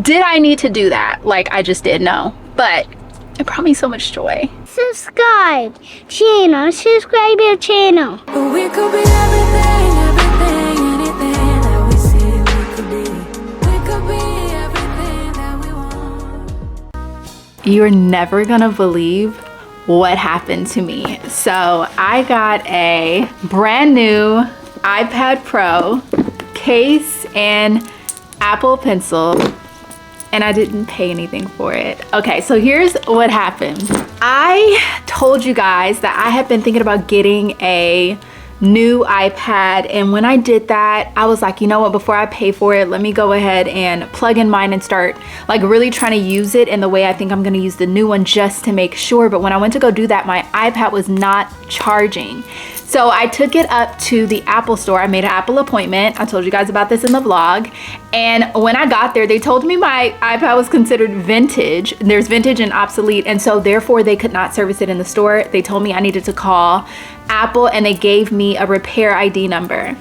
Did I need to do that like I just did? No, but it brought me so much joy. Subscribe your channel. We could be everything, anything that we say we could be. We could be everything that we want. You're never gonna believe what happened to me. So I got a brand new iPad Pro case and Apple Pencil, and I didn't pay anything for it. Okay, so here's what happened. I told you guys that I have been thinking about getting a new iPad, and when I did that, I was like, you know what, before I pay for it, let me go ahead and plug in mine and start like really trying to use it in the way I think I'm gonna use the new one, just to make sure. But when I went to go do that, my iPad was not charging. So I took it up to the Apple store. I made an Apple appointment. I told you guys about this in the vlog. And when I got there, they told me my iPad was considered vintage. There's vintage and obsolete, and so therefore they could not service it in the store. They told me I needed to call Apple, and they gave me a repair ID number.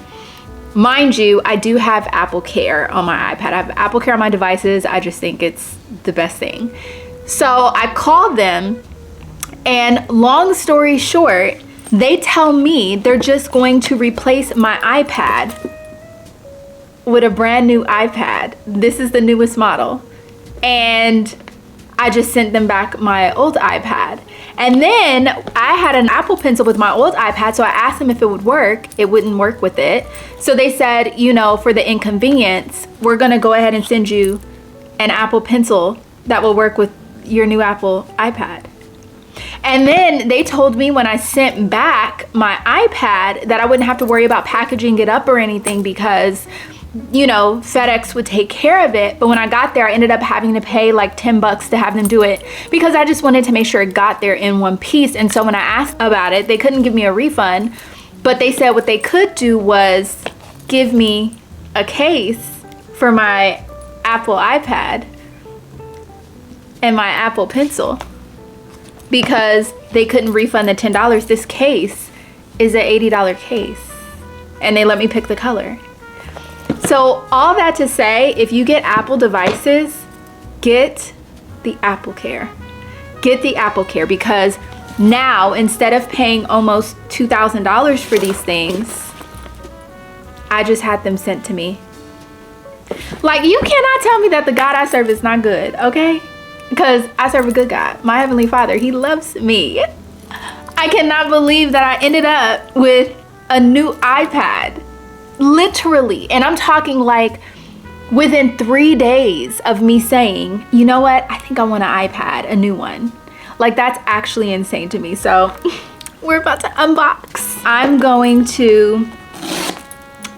Mind you, I do have AppleCare on my iPad. I have AppleCare on my devices. I just think it's the best thing. So I called them, and long story short, they tell me they're just going to replace my iPad with a brand new iPad. This is the newest model. And I just sent them back my old iPad. And then I had an Apple Pencil with my old iPad, so I asked them if it would work. It wouldn't work with it. So they said, you know, for the inconvenience, we're gonna go ahead and send you an Apple Pencil that will work with your new Apple iPad. And then they told me when I sent back my iPad that I wouldn't have to worry about packaging it up or anything because, you know, FedEx would take care of it. But when I got there, I ended up having to pay like 10 bucks to have them do it because I just wanted to make sure it got there in one piece. And so when I asked about it, they couldn't give me a refund, but they said what they could do was give me a case for my Apple iPad and my Apple Pencil. Because they couldn't refund the $10. This case is an $80 case, and they let me pick the color. So all that to say, if you get Apple devices, get the AppleCare. Get the AppleCare, because now instead of paying almost $2,000 for these things, I just had them sent to me. Like, you cannot tell me that the God I serve is not good, okay? Because I serve a good God. My Heavenly Father, He loves me. I cannot believe that I ended up with a new iPad. Literally. And I'm talking like within 3 days of me saying, you know what? I think I want an iPad, a new one. Like, that's actually insane to me. So we're about to unbox. I'm going to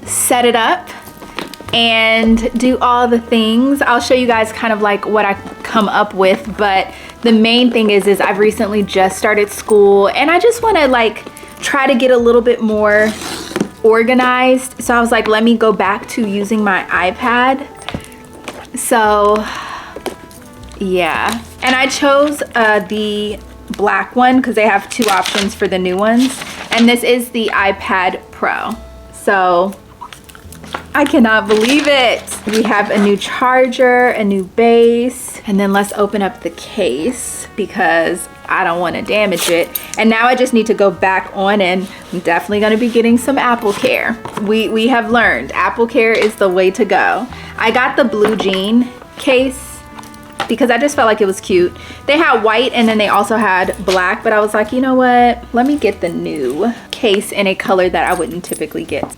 set it up and do all the things. I'll show you guys kind of like what I come up with, but the main thing is I've recently just started school, and I just want to like try to get a little bit more organized. So I was like, let me go back to using my iPad. So yeah, and I chose the black one because they have 2 options for the new ones, and this is the iPad Pro. So I cannot believe it. We have a new charger, a new base, and then let's open up the case because I don't want to damage it. And now I just need to go back on, and I'm definitely going to be getting some AppleCare. We have learned AppleCare is the way to go. I got the blue jean case because I just felt like it was cute. They had white and then they also had black, but I was like, you know what? Let me get the new case in a color that I wouldn't typically get.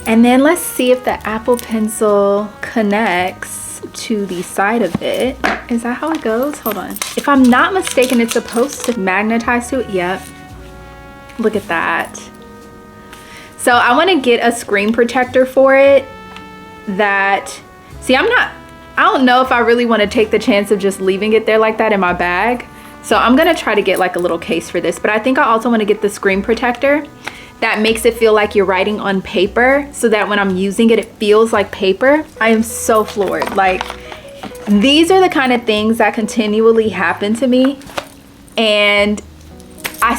And then let's see if the Apple Pencil connects to the side of it. Is that how it goes? Hold on. If I'm not mistaken, it's supposed to magnetize to it. Yep. Look at that. So I want to get a screen protector for it that, see, I don't know if I really want to take the chance of just leaving it there like that in my bag. So I'm going to try to get like a little case for this, but I think I also want to get the screen protector that makes it feel like you're writing on paper, so that when I'm using it, it feels like paper. I am so floored. Like, these are the kind of things that continually happen to me, and I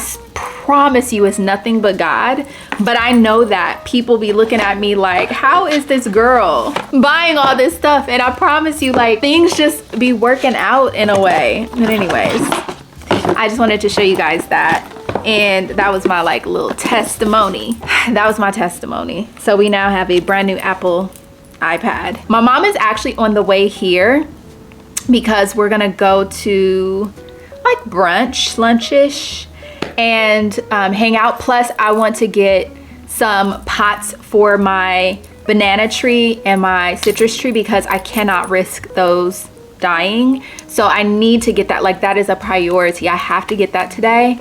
promise you it's nothing but God. But I know that people be looking at me like, how is this girl buying all this stuff? And I promise you, like, things just be working out in a way. But anyways, I just wanted to show you guys that. And that was my like little testimony. That was my testimony. So we now have a brand new Apple iPad. My mom is actually on the way here because we're gonna go to like brunch, lunchish, and hang out. Plus I want to get some pots for my banana tree and my citrus tree because I cannot risk those dying. So I need to get that. Like, that is a priority. I have to get that today.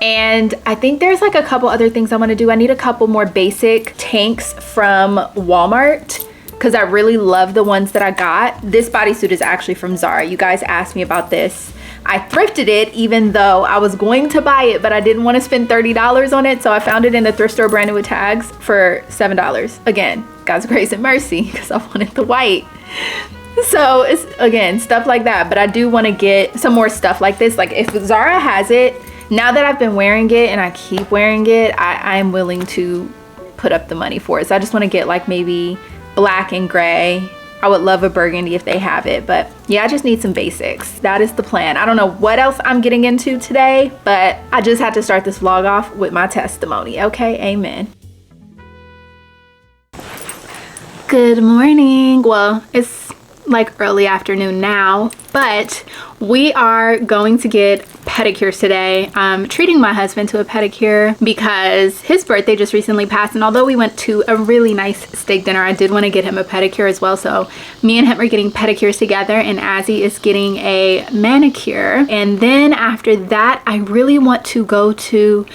And I think there's like a couple other things I want to do. I need a couple more basic tanks from Walmart because I really love the ones that I got. This bodysuit is actually from Zara. You guys asked me about this. I thrifted it even though I was going to buy it, but I didn't want to spend $30 on it. So I found it in the thrift store brand new with tags for $7. Again, God's grace and mercy, because I wanted the white. So it's, again, stuff like that. But I do want to get some more stuff like this. Like, if Zara has it, now that I've been wearing it and I keep wearing it, I am willing to put up the money for it. So I just want to get like maybe black and gray. I would love a burgundy if they have it. But yeah, I just need some basics. That is the plan. I don't know what else I'm getting into today, but I just had to start this vlog off with my testimony. Okay, amen. Good morning. Well, it's like early afternoon now, but we are going to get pedicures today. I'm treating my husband to a pedicure because his birthday just recently passed, and although we went to a really nice steak dinner, I did want to get him a pedicure as well. So me and him are getting pedicures together, and Azzy is getting a manicure. And then after that, I really want to go to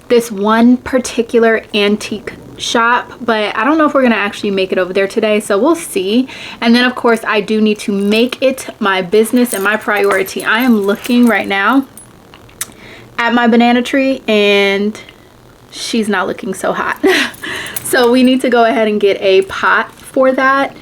this one particular antique shop, but I don't know if we're gonna actually make it over there today, so we'll see. And then of course I do need to make it my business and my priority. I am looking right now at my banana tree and she's not looking so hot. So we need to go ahead and get a pot for that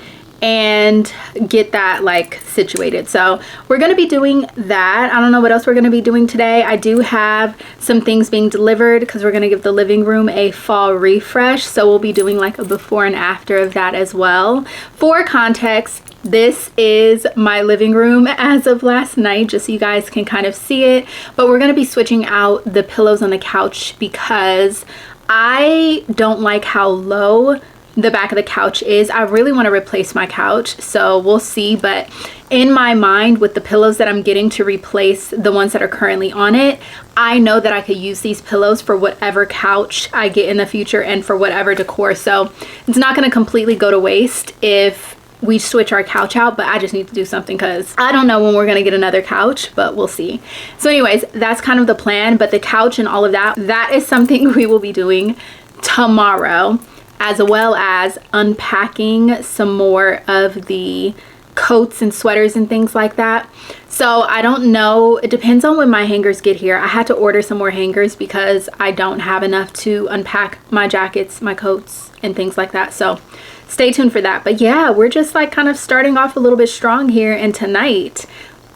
and get that like situated. So we're going to be doing that. I don't know what else we're going to be doing today. I do have some things being delivered because we're going to give the living room a fall refresh. So we'll be doing like a before and after of that as well. For context, this is my living room as of last night, just so you guys can kind of see it. But we're going to be switching out the pillows on the couch because I don't like how low the back of the couch is. I really want to replace my couch, so we'll see. But in my mind, with the pillows that I'm getting to replace the ones that are currently on it, I know that I could use these pillows for whatever couch I get in the future and for whatever decor. So it's not going to completely go to waste if we switch our couch out, but I just need to do something because I don't know when we're going to get another couch, but we'll see. So anyways, that's kind of the plan. But the couch and all of that, that is something we will be doing tomorrow, as well as unpacking some more of the coats and sweaters and things like that. So I don't know, it depends on when my hangers get here. I had to order some more hangers because I don't have enough to unpack my jackets, my coats, and things like that. So stay tuned for that. But yeah, we're just like kind of starting off a little bit strong here. And tonight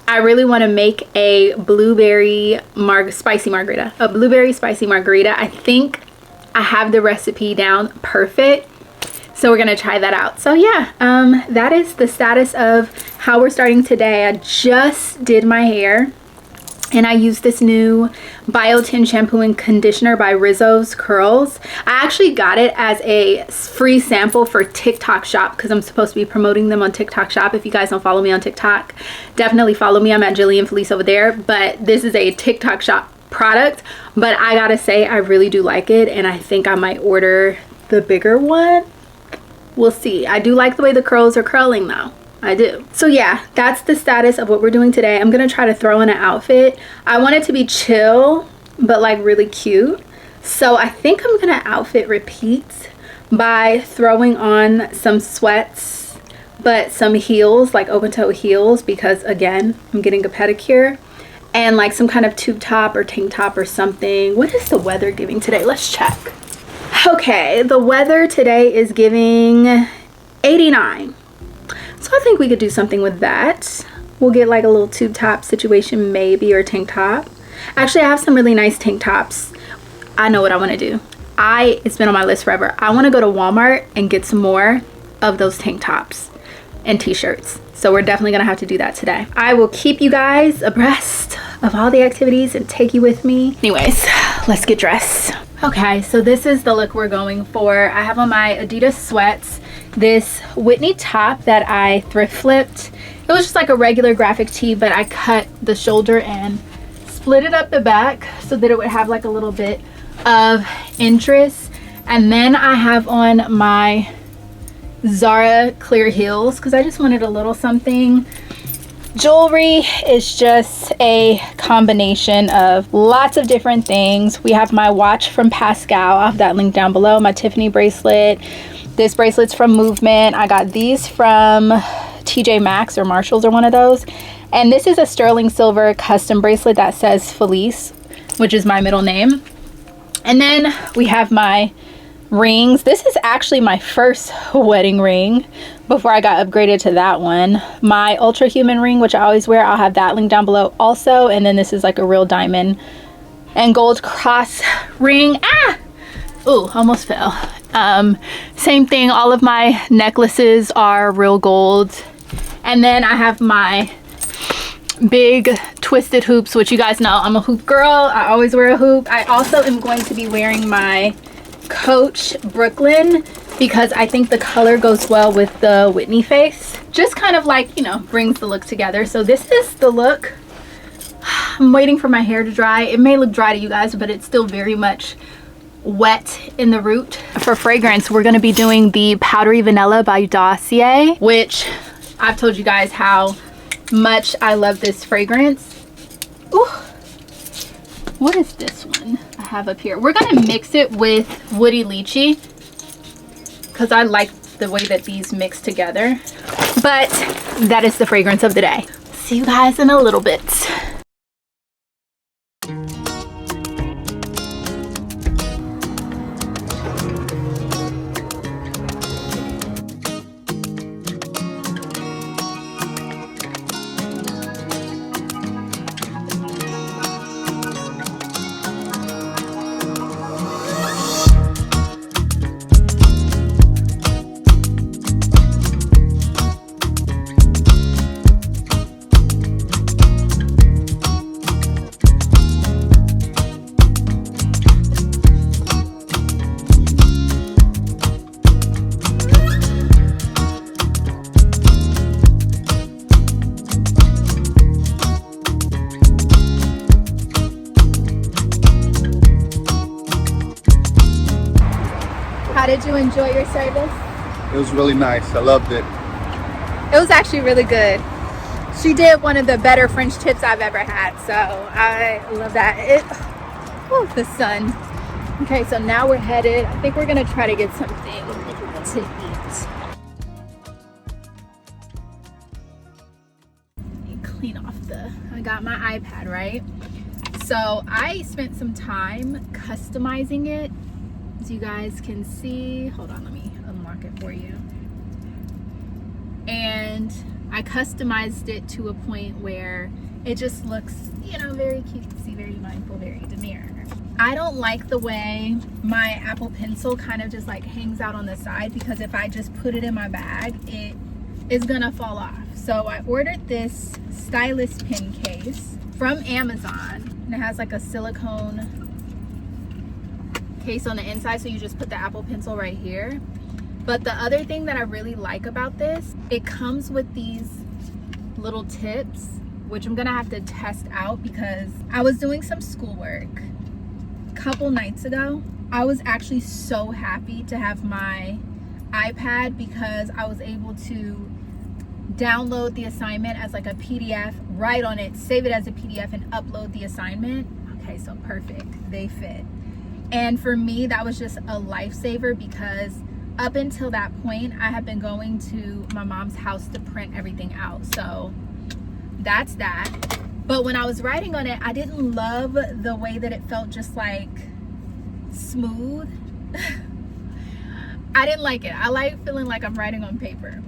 I really want to make a blueberry spicy margarita. A blueberry spicy margarita. I think I have the recipe down perfect, so we're gonna try that out. So yeah, that is the status of how we're starting today. I just did my hair and I used this new biotin shampoo and conditioner by Rizzo's Curls. I actually got it as a free sample for TikTok shop because I'm supposed to be promoting them on TikTok shop. If you guys don't follow me on TikTok, definitely follow me. I'm at Jillian Felice over there, but this is a TikTok shop product. But I gotta say, I really do like it, and I think I might order the bigger one. We'll see. I do like the way the curls are curling though. I do. So yeah, that's the status of what we're doing today. I'm gonna try to throw in an outfit. I want it to be chill but like really cute, so I think I'm gonna outfit repeat by throwing on some sweats but some heels, like open toe heels, because again, I'm getting a pedicure, and like some kind of tube top or tank top or something. What is the weather giving today? Let's check. Okay, the weather today is giving 89. So I think we could do something with that. We'll get like a little tube top situation maybe, or tank top. Actually, I have some really nice tank tops. I know what I want to do. It's been on my list forever. I want to go to Walmart and get some more of those tank tops and t-shirts. So we're definitely gonna have to do that today. I will keep you guys abreast of all the activities and take you with me. Anyways, let's get dressed. Okay, so this is the look we're going for. I have on my Adidas sweats, this Whitney top that I thrift flipped. It was just like a regular graphic tee, but I cut the shoulder and split it up the back so that it would have like a little bit of interest. And then I have on my Zara clear heels because I just wanted a little something. Jewelry is just a combination of lots of different things. We have my watch from Pascal. I'll have that link down below. My Tiffany bracelet. This bracelet's from Movement. I got these from TJ Maxx or Marshalls or one of those. And this is a sterling silver custom bracelet that says Felice, which is my middle name. And then we have my rings. This is actually my first wedding ring before I got upgraded to that one. My Ultrahuman ring, which I always wear, I'll have that link down below also. And then this is like a real diamond and gold cross ring. Ooh, almost fell. Same thing, all of my necklaces are real gold. And then I have my big twisted hoops, which you guys know I'm a hoop girl. I always wear a hoop. I also am going to be wearing my Coach Brooklyn because I think the color goes well with the Whitney face. Just kind of like, you know, brings the look together. So this is the look. I'm waiting for my hair to dry. It may look dry to you guys, but it's still very much wet in the root. For fragrance, we're going to be doing the Powdery Vanilla by Dossier, which I've told you guys how much I love this fragrance. Ooh, what is this one I have up here? We're gonna mix it with Woody Lychee because I like the way that these mix together. But that is the fragrance of the day. See you guys in a little bit. How did you enjoy your service? It was really nice. I loved it. It was actually really good. She did one of the better French tips I've ever had, so I love that. The sun. Okay, so now we're headed. I think we're gonna try to get something to eat. Let me clean off I got my iPad, right? So I spent some time customizing it. As you guys can see, hold on, let me unlock it for you. And I customized it to a point where it just looks, you know, very cutesy, very mindful, very demure. I don't like the way my Apple Pencil kind of just like hangs out on the side, because if I just put it in my bag, it is gonna fall off. So I ordered this stylus pen case from Amazon, and it has like a silicone case on the inside, so you just put the Apple Pencil right here. But the other thing that I really like about this, it comes with these little tips, which I'm gonna have to test out, because I was doing some schoolwork a couple nights ago. I was actually so happy to have my iPad, because I was able to download the assignment as like a PDF, write on it, save it as a PDF, and upload the assignment. Okay, so perfect, they fit. And for me, that was just a lifesaver, because up until that point, I had been going to my mom's house to print everything out. So that's that. But when I was writing on it, I didn't love the way that it felt just like smooth. I didn't like it. I like feeling like I'm writing on paper.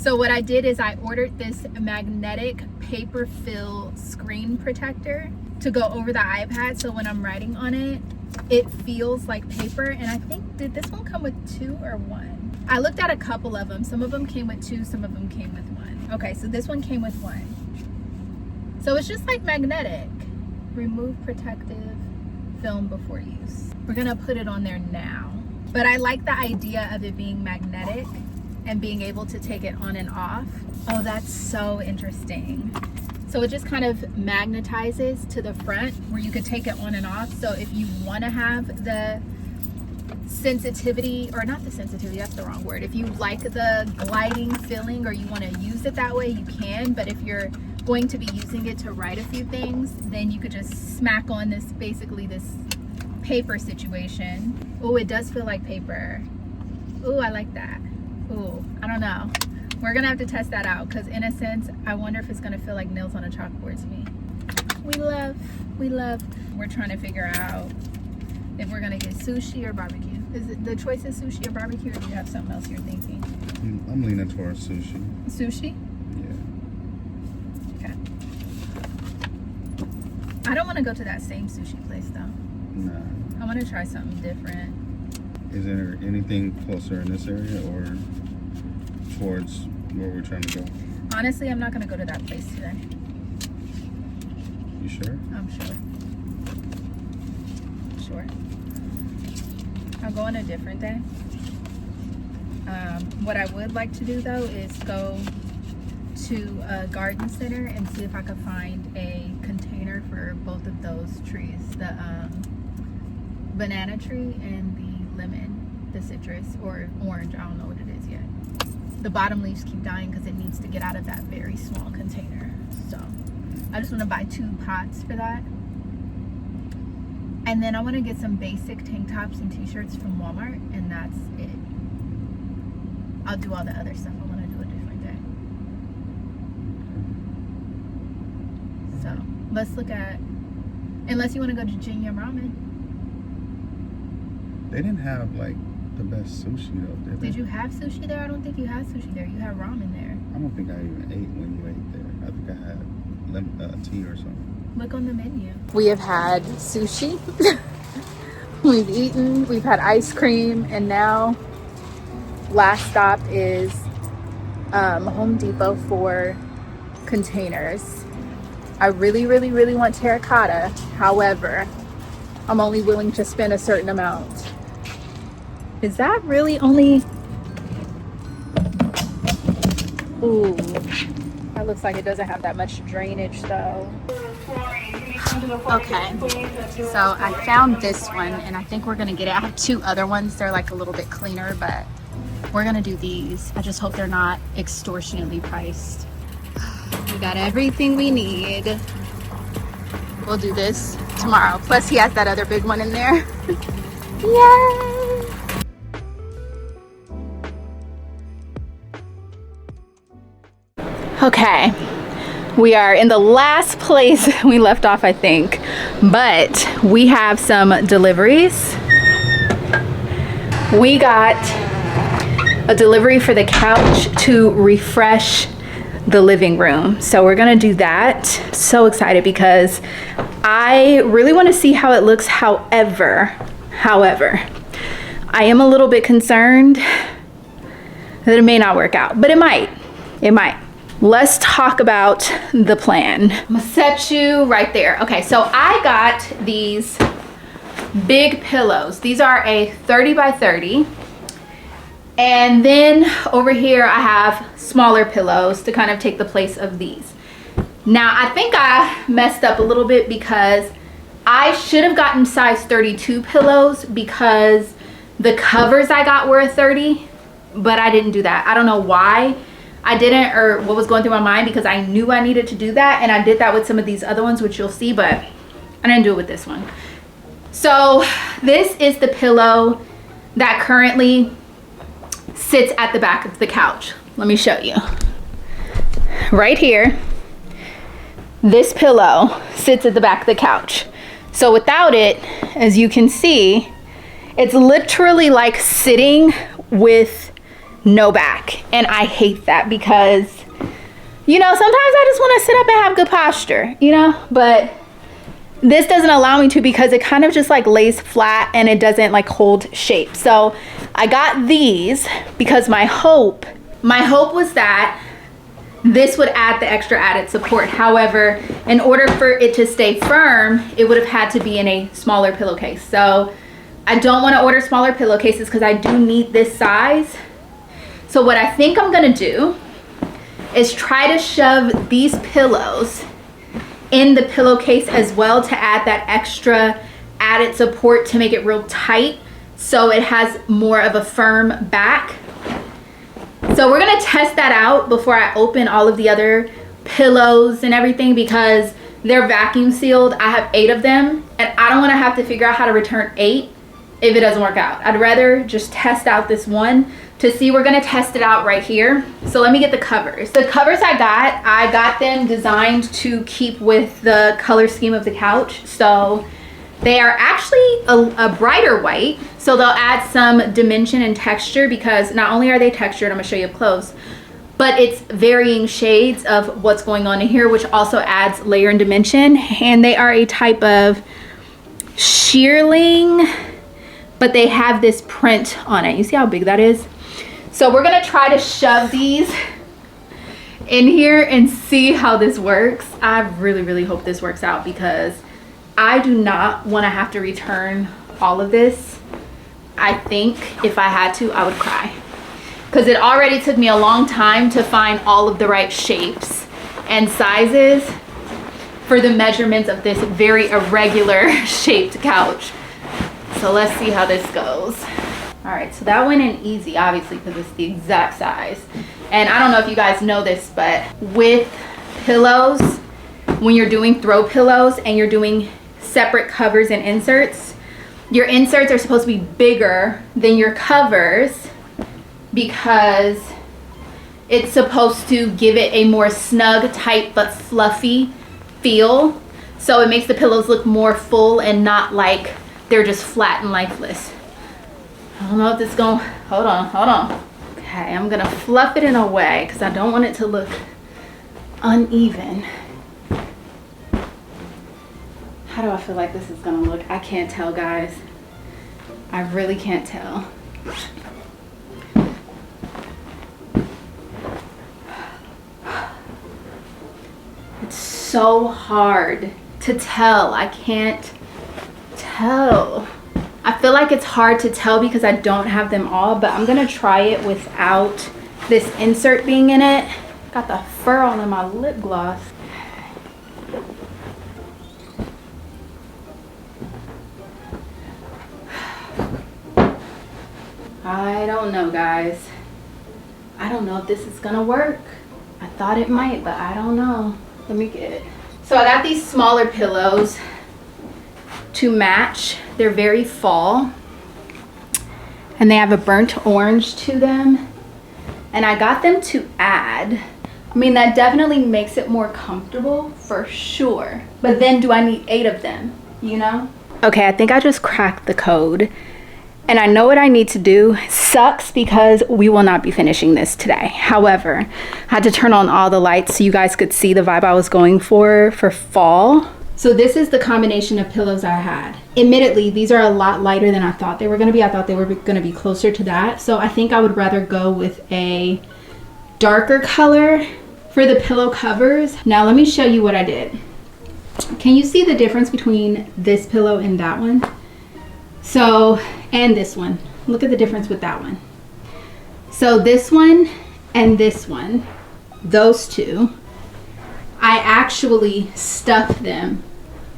So what I did is I ordered this magnetic paper fill screen protector to go over the iPad, so when I'm writing on it, it feels like paper. And I think, did this one come with 2 or 1? I looked at a couple of them. Some of them came with 2, some of them came with 1. Okay, so this one came with 1. So it's just like magnetic. Remove protective film before use. We're gonna put it on there now. But I like the idea of it being magnetic and being able to take it on and off. Oh, that's so interesting. So it just kind of magnetizes to the front where you could take it on and off. So if you want to have the sensitivity, or not the sensitivity, that's the wrong word. If you like the gliding feeling or you want to use it that way, you can. But if you're going to be using it to write a few things, then you could just smack on this, basically this paper situation. Oh, it does feel like paper. Oh, I like that. Oh, I don't know. We're gonna have to test that out, because in a sense, I wonder if it's gonna feel like nails on a chalkboard to me. We're trying to figure out if we're gonna get sushi or barbecue. Is it the choice is sushi or barbecue, or do you have something else you're thinking? I'm leaning towards sushi. Sushi? Yeah. Okay. I don't want to go to that same sushi place though. Nah. I want to try something different. Is there anything closer in this area or towards where we're trying to go? Honestly, I'm not gonna go to that place today. You sure? I'm sure. Sure. I'll go on a different day. What I would like to do though is go to a garden center and see if I could find a container for both of those trees. The banana tree and the lemon, the citrus or orange, I don't know what it is yet. The bottom leaves keep dying because it needs to get out of that very small container. So I just want to buy 2 pots for that. And then I want to get some basic tank tops and t-shirts from Walmart, and that's it. I'll do all the other stuff I want to do a different day. So let's look at, unless you want to go to Jillian Ramen. They didn't have like the best sushi though, did they? Did you have sushi there? I don't think you had sushi there. You had ramen there. I don't think I even ate when you ate there. I think I had tea or something. Look on the menu. We have had sushi, we've eaten, we've had ice cream, and now last stop is Home Depot for containers. I really want terracotta. However, I'm only willing to spend a certain amount. Is that really only... Ooh, that looks like it doesn't have that much drainage though. Okay, so I found this one and I think we're gonna get it. I have 2 other ones. They're like a little bit cleaner, but we're gonna do these. I just hope they're not extortionately priced. We got everything we need. We'll do this tomorrow. Plus he has that other big one in there. Yay! Okay, we are in the last place we left off, I think, but we have some deliveries. We got a delivery for the couch to refresh the living room, so we're gonna do that. So excited because I really want to see how it looks. However, I am a little bit concerned that it may not work out, but it might. Let's talk about the plan. I'm gonna set you right there. Okay, so I got these big pillows. These are a 30 by 30. And then over here I have smaller pillows to kind of take the place of these. Now I think I messed up a little bit because I should have gotten size 32 pillows because the covers I got were a 30, but I didn't do that. I don't know why I didn't, or what was going through my mind, because I knew I needed to do that, and I did that with some of these other ones, which you'll see, but I didn't do it with this one. So this is the pillow that currently sits at the back of the couch. Let me show you. Right here, this pillow sits at the back of the couch. So without it, as you can see, it's literally like sitting with no back. And I hate that because, you know, sometimes I just want to sit up and have good posture, you know, but this doesn't allow me to because it kind of just like lays flat and it doesn't like hold shape. So I got these because my hope was that this would add the extra added support. However, in order for it to stay firm, it would have had to be in a smaller pillowcase. So I don't want to order smaller pillowcases because I do need this size. So what I think I'm gonna do is try to shove these pillows in the pillowcase as well to add that extra added support to make it real tight so it has more of a firm back. So we're gonna test that out before I open all of the other pillows and everything because they're vacuum sealed. I have 8 of them and I don't wanna have to figure out how to return 8 if it doesn't work out. I'd rather just test out this one to see. We're gonna test it out right here. So let me get the covers. The covers I got them designed to keep with the color scheme of the couch. So they are actually a brighter white. So they'll add some dimension and texture because not only are they textured, I'm gonna show you up close, but it's varying shades of what's going on in here, which also adds layer and dimension. And they are a type of shearling, but they have this print on it. You see how big that is? So we're gonna try to shove these in here and see how this works. I really, really hope this works out because I do not wanna have to return all of this. I think if I had to, I would cry. Because it already took me a long time to find all of the right shapes and sizes for the measurements of this very irregular shaped couch. So let's see how this goes. All right, so that went in easy, obviously, because it's the exact size. And I don't know if you guys know this, but with pillows, when you're doing throw pillows and you're doing separate covers and inserts, your inserts are supposed to be bigger than your covers because it's supposed to give it a more snug, tight, but fluffy feel. So it makes the pillows look more full and not like they're just flat and lifeless. I don't know if this is going, hold on. Okay, I'm gonna fluff it in a way because I don't want it to look uneven. How do I feel like this is gonna look? I can't tell, guys. I really can't tell. It's so hard to tell. I can't tell. I feel like it's hard to tell because I don't have them all, but I'm gonna try it without this insert being in it. Got the fur all in my lip gloss. I don't know, guys. I don't know if this is gonna work. I thought it might, but I don't know. Let me get it. So I got these smaller pillows to match. They're very fall and they have a burnt orange to them, and I got them to add, I mean, that definitely makes it more comfortable for sure, but then do I need 8 of them, you know? Okay, I think I just cracked the code and I know what I need to do. Sucks because we will not be finishing this today. However, I had to turn on all the lights so you guys could see the vibe I was going for fall. So this is the combination of pillows I had. Admittedly, these are a lot lighter than I thought they were gonna be. I thought they were gonna be closer to that. So I think I would rather go with a darker color for the pillow covers. Now let me show you what I did. Can you see the difference between this pillow and that one? So, and this one. Look at the difference with that one. So this one and this one, those two, I actually stuffed them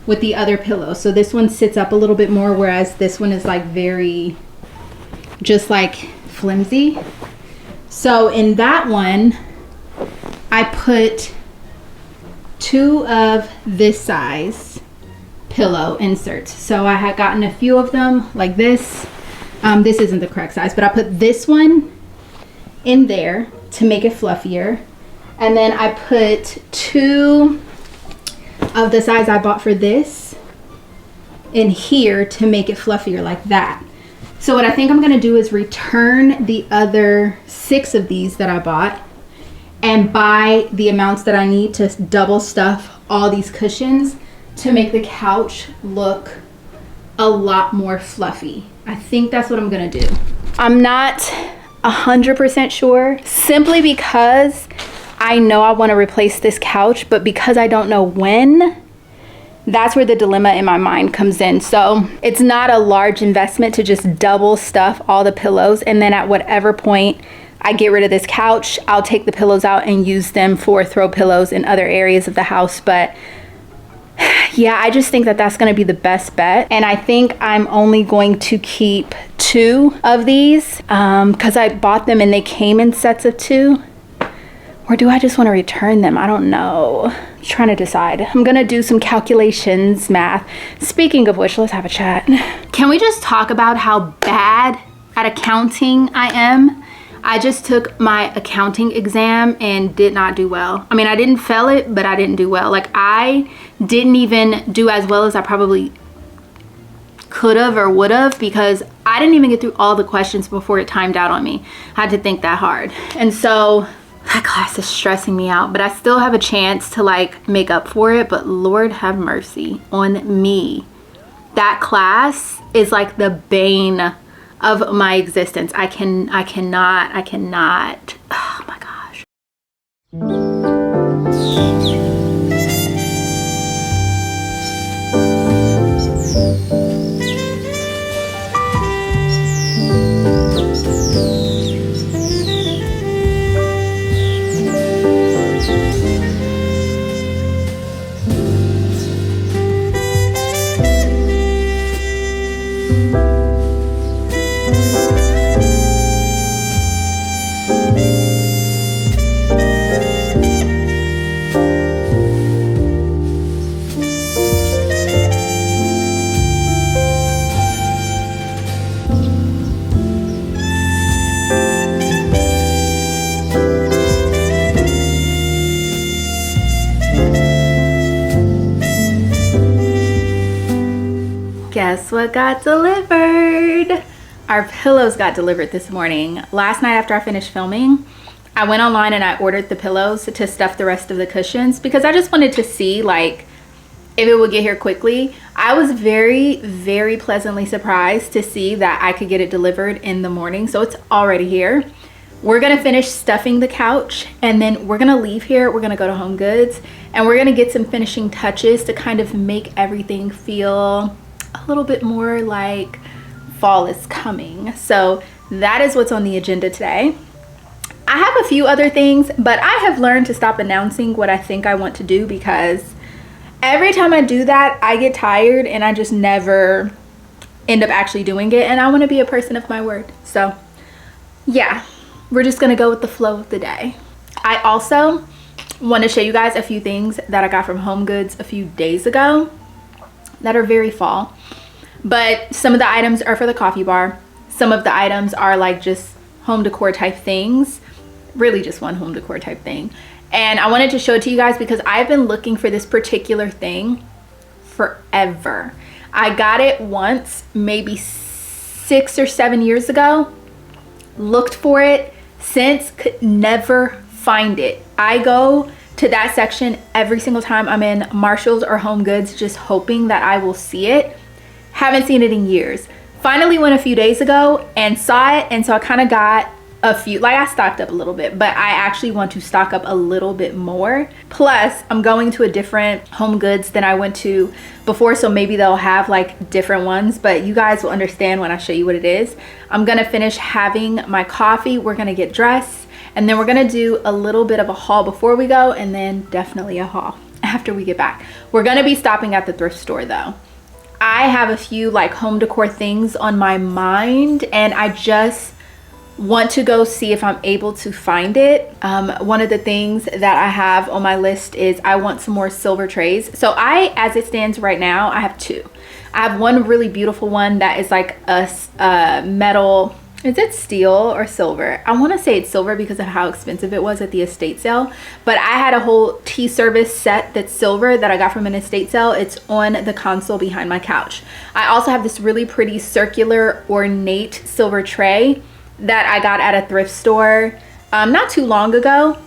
with the other pillow. So this one sits up a little bit more, whereas this one is like very, just like flimsy. So in that one, I put 2 of this size pillow inserts. So I had gotten a few of them like this. This isn't the correct size, but I put this one in there to make it fluffier. And then I put 2 of the size I bought for this in here to make it fluffier like that. So what I think I'm gonna do is return the other 6 of these that I bought and buy the amounts that I need to double stuff all these cushions to make the couch look a lot more fluffy. I think that's what I'm gonna do. I'm not 100% sure, simply because I know I want to replace this couch, but because I don't know when, that's where the dilemma in my mind comes in. So it's not a large investment to just double stuff all the pillows, and then at whatever point I get rid of this couch, I'll take the pillows out and use them for throw pillows in other areas of the house. But yeah, I just think that that's going to be the best bet. And I think I'm only going to keep 2 of these because I bought them and they came in sets of 2. Or do I just want to return them? I don't know. I'm trying to decide. I'm going to do some calculations, math. Speaking of which, let's have a chat. Can we just talk about how bad at accounting I am? I just took my accounting exam and did not do well. I mean, I didn't fail it, but I didn't do well. Like, I didn't even do as well as I probably could have or would have, because I didn't even get through all the questions before it timed out on me. I had to think that hard. And so that class is stressing me out, but I still have a chance to like make up for it. But Lord have mercy on me. That class is like the bane of my existence. I cannot. Oh my gosh. Guess what got delivered? Our pillows got delivered this morning. Last night after I finished filming, I went online and I ordered the pillows to stuff the rest of the cushions because I just wanted to see like if it would get here quickly. I was very, very pleasantly surprised to see that I could get it delivered in the morning. So it's already here. We're gonna finish stuffing the couch and then we're gonna leave here. We're gonna go to HomeGoods and we're gonna get some finishing touches to kind of make everything feel a little bit more like fall is coming. So that is what's on the agenda today. I have a few other things, but I have learned to stop announcing what I think I want to do because every time I do that, I get tired and I just never end up actually doing it. And I want to be a person of my word. So yeah, we're just going to go with the flow of the day. I also want to show you guys a few things that I got from HomeGoods a few days ago that are very fall. But some of the items are for the coffee bar. Some of the items are like just home decor type things. Really just one home decor type thing. And I wanted to show it to you guys because I've been looking for this particular thing forever. I got it once, maybe 6 or 7 years ago. Looked for it since, could never find it. I go to that section every single time I'm in Marshall's or HomeGoods just hoping that I will see it. Haven't seen it in years. Finally went a few days ago and saw it, and so I kind of got a few, like I stocked up a little bit, but I actually want to stock up a little bit more. Plus I'm going to a different HomeGoods than I went to before, so maybe they'll have like different ones, but you guys will understand when I show you what it is. I'm gonna finish having my coffee, we're gonna get dressed, and then we're gonna do a little bit of a haul before we go, and then definitely a haul after we get back. We're gonna be stopping at the thrift store though. I have a few like home decor things on my mind and I just want to go see if I'm able to find it. One of the things that I have on my list is I want some more silver trays. So as it stands right now, I have 2. I have one really beautiful one that is like a metal Is it steel or silver? I want to say it's silver because of how expensive it was at the estate sale. But I had a whole tea service set that's silver that I got from an estate sale. It's on the console behind my couch. I also have this really pretty circular ornate silver tray that I got at a thrift store not too long ago.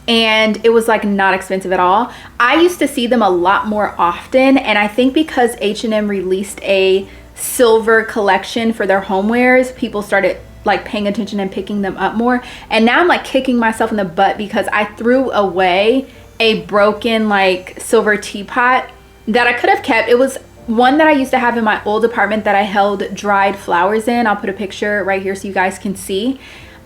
And it was like not expensive at all. I used to see them a lot more often, and I think because H&M released a silver collection for their homewares, people started like paying attention and picking them up more. And now I'm like kicking myself in the butt because I threw away a broken like silver teapot that I could have kept. It was one that I used to have in my old apartment that I held dried flowers in. I'll put a picture right here so you guys can see.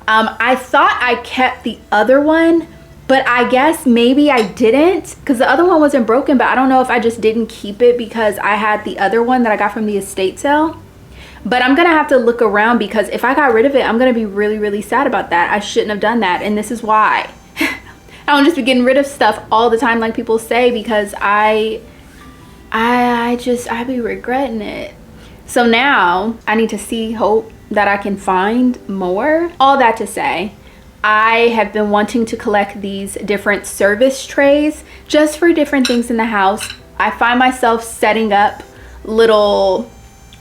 I thought I kept the other one, but I guess maybe I didn't, because the other one wasn't broken. But I don't know if I just didn't keep it because I had the other one that I got from the estate sale. But I'm gonna have to look around, because if I got rid of it, I'm gonna be really, really sad about that. I shouldn't have done that, and this is why. I don't just be getting rid of stuff all the time like people say, because I be regretting it. So now I need to hope that I can find more. All that to say, I have been wanting to collect these different service trays just for different things in the house. I find myself setting up little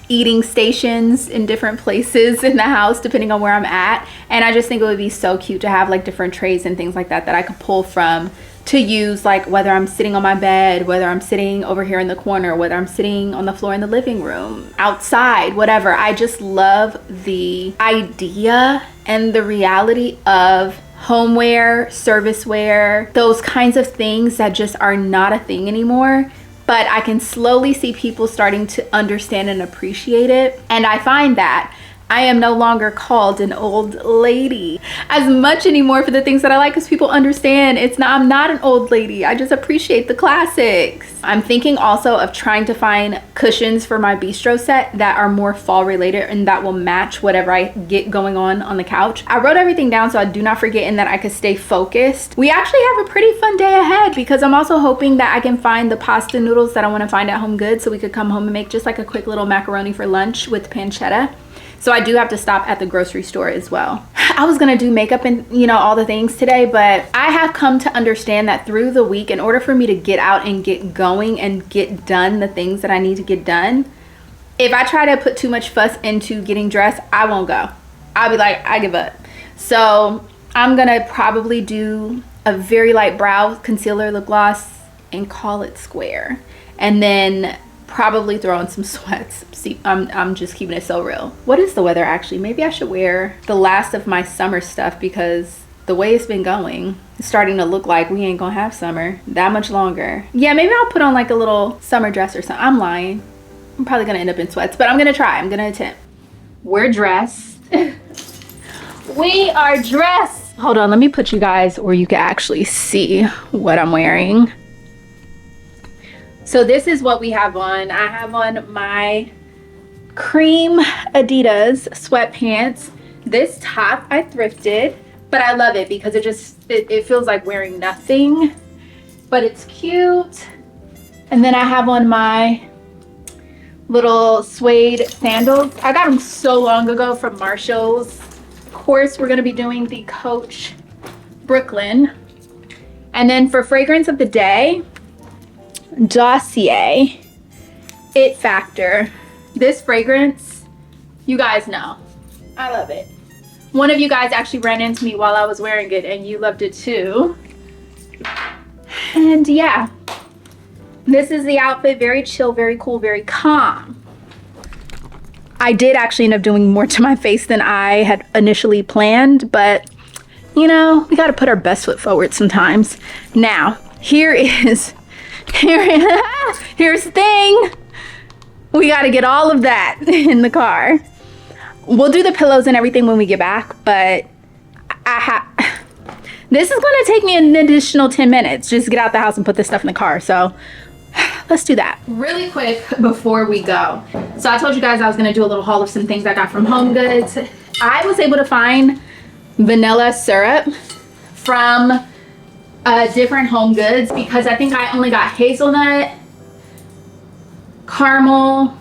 eating stations in different places in the house depending on where I'm at, and I just think it would be so cute to have like different trays and things like that that I could pull from to use, like whether I'm sitting on my bed, whether I'm sitting over here in the corner, whether I'm sitting on the floor in the living room, outside, whatever. I just love the idea and the reality of homeware, serviceware, those kinds of things that just are not a thing anymore. But I can slowly see people starting to understand and appreciate it. And I find that I am no longer called an old lady as much anymore for the things that I like, because people understand I'm not an old lady. I just appreciate the classics. I'm thinking also of trying to find cushions for my bistro set that are more fall related and that will match whatever I get going on the couch. I wrote everything down so I do not forget and that I could stay focused. We actually have a pretty fun day ahead, because I'm also hoping that I can find the pasta noodles that I want to find at HomeGoods so we could come home and make just like a quick little macaroni for lunch with pancetta. So I do have to stop at the grocery store as well. I was gonna do makeup and all the things today, but I have come to understand that through the week, in order for me to get out and get going and get done the things that I need to get done, if I try to put too much fuss into getting dressed, I won't go. I'll be like, I give up. So I'm gonna probably do a very light brow concealer, lip gloss, and call it square. And then probably throw on some sweats. See, I'm just keeping it so real. What is the weather actually? Maybe I should wear the last of my summer stuff, because the way it's been going, it's starting to look like we ain't gonna have summer that much longer. Yeah, maybe I'll put on like a little summer dress or something. I'm lying. I'm probably gonna end up in sweats, but I'm gonna try. I'm gonna attempt. We're dressed. We are dressed. Hold on, let me put you guys where you can actually see what I'm wearing. So this is what we have on. I have on my cream Adidas sweatpants. This top I thrifted, but I love it because it feels like wearing nothing, but it's cute. And then I have on my little suede sandals. I got them so long ago from Marshall's. Of course, we're gonna be doing the Coach Brooklyn. And then for fragrance of the day, Dossier It Factor. This fragrance, you guys know, I love it. One of you guys actually ran into me while I was wearing it and you loved it too. And yeah, this is the outfit. Very chill, very cool, very calm. I did actually end up doing more to my face than I had initially planned, but we got to put our best foot forward sometimes. Now, here's the thing. We got to get all of that in the car. We'll do the pillows and everything when we get back, but this is going to take me an additional 10 minutes just to get out the house and put this stuff in the car. So let's do that really quick before we go. So I told you guys I was going to do a little haul of some things I got from HomeGoods. I was able to find vanilla syrup from different HomeGoods because I think I only got hazelnut, caramel,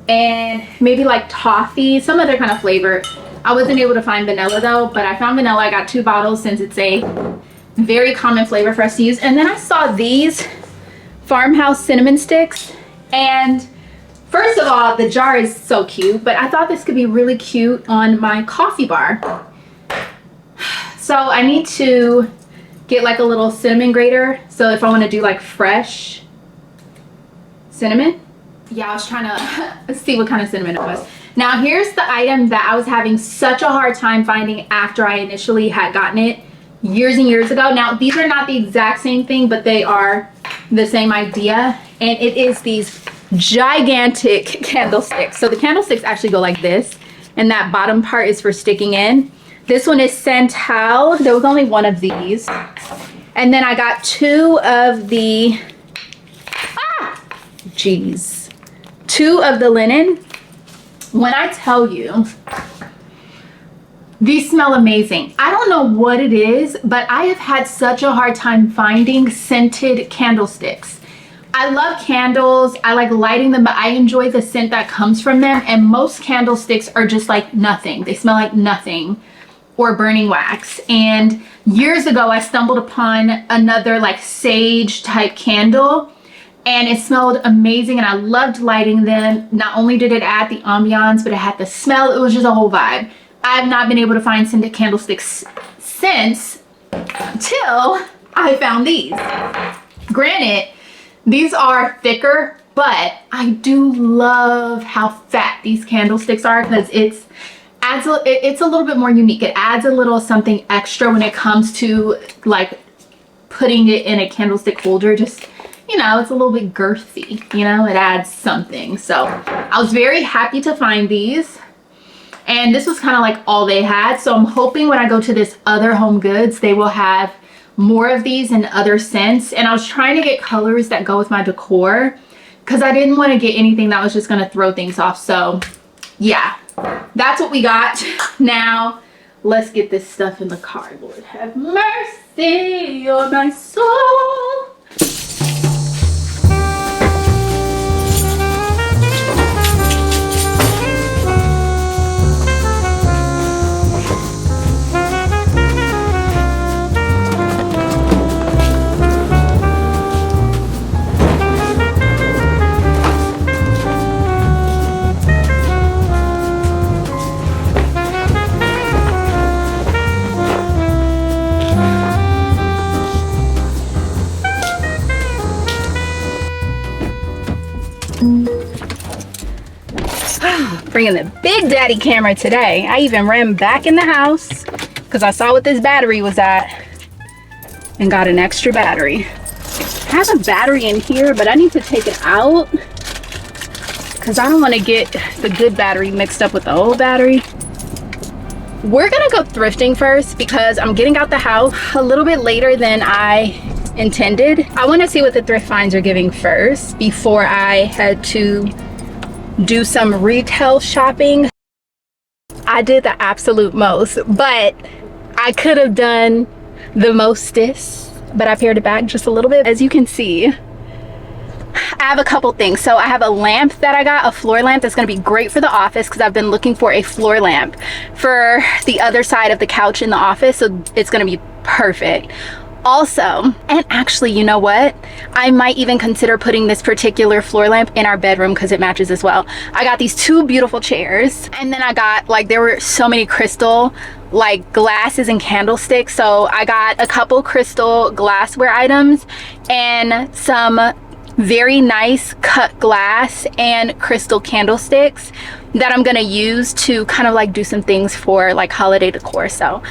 and maybe like toffee, some other kind of flavor. I wasn't able to find vanilla though, but I found vanilla. I got 2 bottles since it's a very common flavor for us to use. And then I saw these farmhouse cinnamon sticks, and first of all, the jar is so cute, but I thought this could be really cute on my coffee bar. So I need to get like a little cinnamon grater. So if I want to do like fresh cinnamon. Yeah, I was trying to see what kind of cinnamon it was. Now here's the item that I was having such a hard time finding after I initially had gotten it years and years ago. Now these are not the exact same thing, but they are the same idea. And it is these gigantic candlesticks. So the candlesticks actually go like this, and that bottom part is for sticking in. This one is Santal. There was only 1 of these. And then I got 2 of the, 2 of the linen. When I tell you, these smell amazing. I don't know what it is, but I have had such a hard time finding scented candlesticks. I love candles. I like lighting them, but I enjoy the scent that comes from them. And most candlesticks are just like nothing. They smell like nothing or burning wax. And years ago, I stumbled upon another like sage type candle, and it smelled amazing, and I loved lighting them. Not only did it add the ambiance, but it had the smell. It was just a whole vibe. I have not been able to find scented candlesticks since, until I found these. Granted, these are thicker, but I do love how fat these candlesticks are, because it's a little bit more unique. It adds a little something extra when it comes to like putting it in a candlestick holder. Just, you know, it's a little bit girthy, you know, it adds something. So I was very happy to find these, and this was kind of like all they had. So I'm hoping when I go to this other HomeGoods, they will have more of these in other scents. And I was trying to get colors that go with my decor, because I didn't want to get anything that was just going to throw things off. So yeah, that's what we got. Now let's get this stuff in the car. Lord have mercy on my soul. Bringing the Big Daddy camera today. I even ran back in the house because I saw what this battery was at and got an extra battery. I have a battery in here, but I need to take it out because I don't want to get the good battery mixed up with the old battery. We're gonna go thrifting first because I'm getting out the house a little bit later than I intended. I want to see what the thrift finds are giving first before I head to do some retail shopping. I did the absolute most, but I could have done the mostest, but I pared it back just a little bit. As you can see, I have a couple things. So I have a lamp that I got, a floor lamp that's going to be great for the office because I've been looking for a floor lamp for the other side of the couch in the office, so it's going to be perfect. Also, and actually, you know what? I might even consider putting this particular floor lamp in our bedroom because it matches as well. I got these 2 beautiful chairs, and then I got, like, there were so many crystal, like, glasses and candlesticks. So I got a couple crystal glassware items and some very nice cut glass and crystal candlesticks that I'm gonna use to kind of like do some things for like holiday decor. So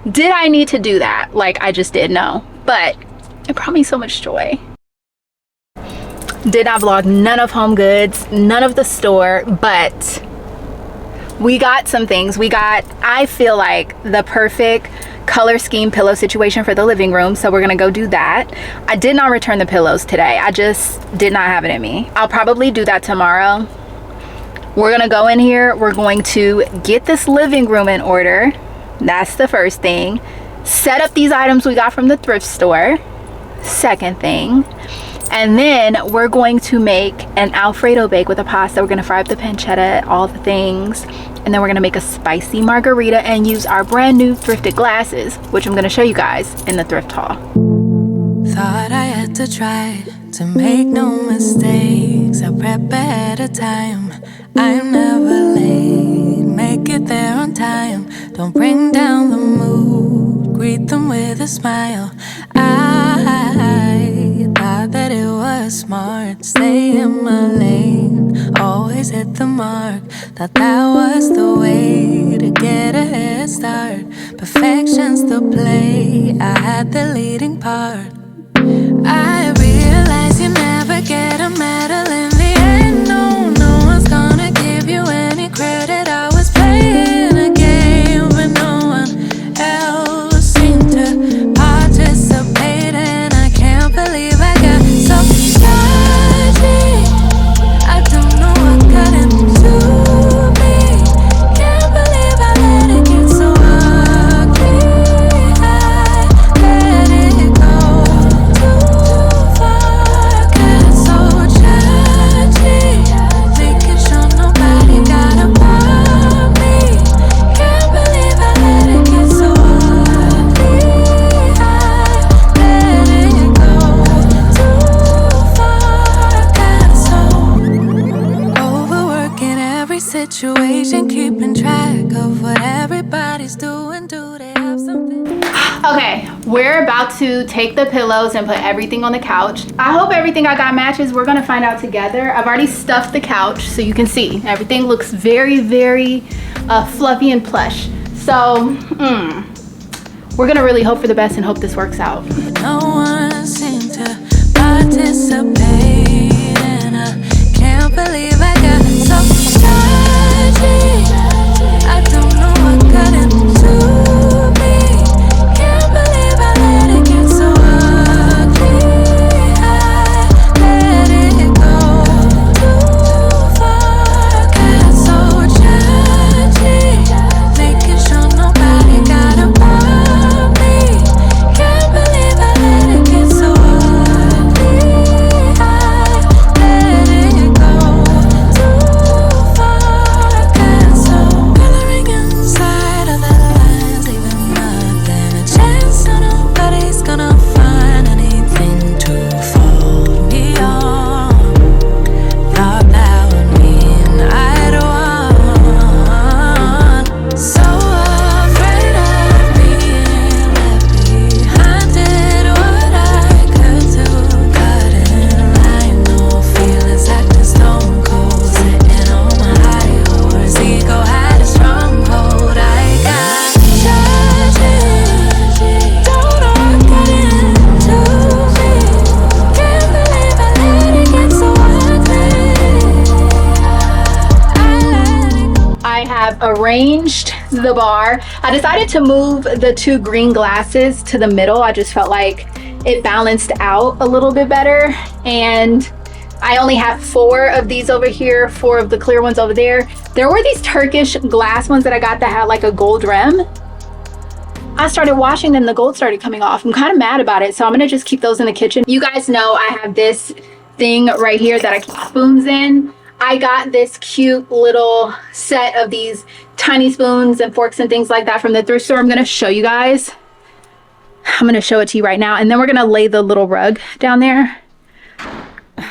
did I need to do that like I just did? No, but it brought me so much joy. Did not vlog none of HomeGoods, none of the store, but we got some things. We got, I feel like, the perfect color scheme pillow situation for the living room, so we're gonna go do that. I did not return the pillows today. I just did not have it in me. I'll probably do that tomorrow. We're gonna go in here, we're going to get this living room in order. That's the first thing. Set up these items we got from the thrift store. Second thing. And then we're going to make an Alfredo bake with a pasta. We're gonna fry up the pancetta, all the things. And then we're gonna make a spicy margarita and use our brand new thrifted glasses, which I'm gonna show you guys in the thrift haul. Thought I had to try to make no mistakes. I prep ahead of time. I'm never late. Make it there on time. Don't bring down the mood. Greet them with a smile. I thought that it was smart. Stay in my lane. Always hit the mark. Thought that was the way to get a head start. Perfection's the play. I had the leading part. I realize you never get a medal in the end. No, no one's gonna give you any credit. I was playing a game, but no one else seemed to participate. And I can't believe I got so lucky. I don't know what got into me. Can't believe I let it get so ugly. I let it go too far. Got so tragic, making sure nobody got above me. Can't believe I let it get so ugly. I let it go too far. Got so overworking every situation, keeping track of what everybody's doing. Do they have something? Okay, we're about to take the pillows and put everything on the couch. I hope everything I got matches. We're gonna find out together. I've already stuffed the couch so you can see. Everything looks very, very fluffy and plush. So, we're gonna really hope for the best and hope this works out. No one seemed to participate, and I can't believe I got so tragic. I don't know what got into me. Can't believe I let it get so ugly. I let it go too far. Got so tragic, making sure nobody got above me. Can't believe I let it get so ugly. I let it go too far. Got so coloring inside of the lines, leaving nothing a chance. So nobody's gonna find anything to fall me on. Thought that would mean I'd won. So afraid of being left behind. Did what I could to cut in line. No feelings acting stone cold, sitting on my high horse. Ego had a stronghold. I got tragic. Don't know what got into me. Can't believe I let it get so ugly. I let it go. I have arranged the bar. I decided to move the two green glasses to the middle. I just felt like it balanced out a little bit better. And I only have 4 of these over here, 4 of the clear ones over there. There were these Turkish glass ones that I got that had like a gold rim. I started washing them, the gold started coming off. I'm kind of mad about it, so I'm gonna just keep those in the kitchen. You guys know I have this thing right here that I keep spoons in. I got this cute little set of these tiny spoons and forks and things like that from the thrift store. I'm gonna show you guys. I'm gonna show it to you right now, and then we're gonna lay the little rug down there.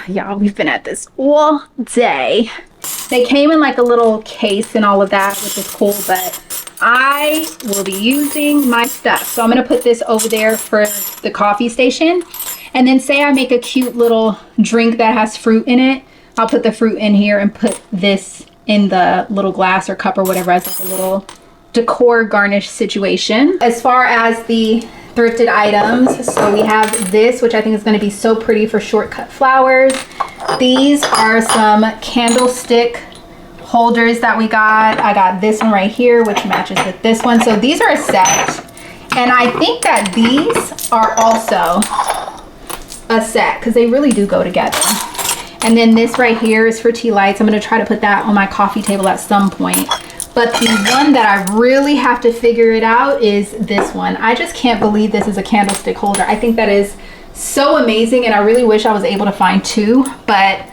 Y'all, we've been at this all day. They came in like a little case and all of that, which is cool, but I will be using my stuff. So I'm gonna put this over there for the coffee station. And then say I make a cute little drink that has fruit in it. I'll put the fruit in here and put this in the little glass or cup or whatever as like a little decor garnish situation. As far as the thrifted items, so we have this, which I think is going to be so pretty for shortcut flowers. These are some candlestick holders that we got. I got this one right here, which matches with this one. So these are a set, and I think that these are also a set because they really do go together. And then this right here is for tea lights. I'm going to try to put that on my coffee table at some point. But the one that I really have to figure it out is this one. I just can't believe this is a candlestick holder. I think that is so amazing, and I really wish I was able to find 2, but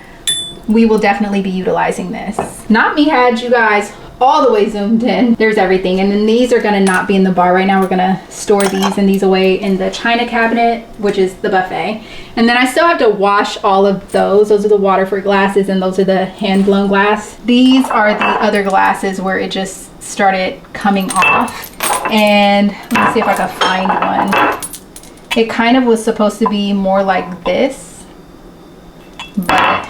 we will definitely be utilizing this. Not me had you guys all the way zoomed in. There's everything, and then these are gonna not be in the bar right now. We're gonna store these and these away in the china cabinet, which is the buffet. And then I still have to wash all of those. Those are the Waterford glasses, and those are the hand blown glass. These are the other glasses where it just started coming off. And let me see if I can find one. It kind of was supposed to be more like this, but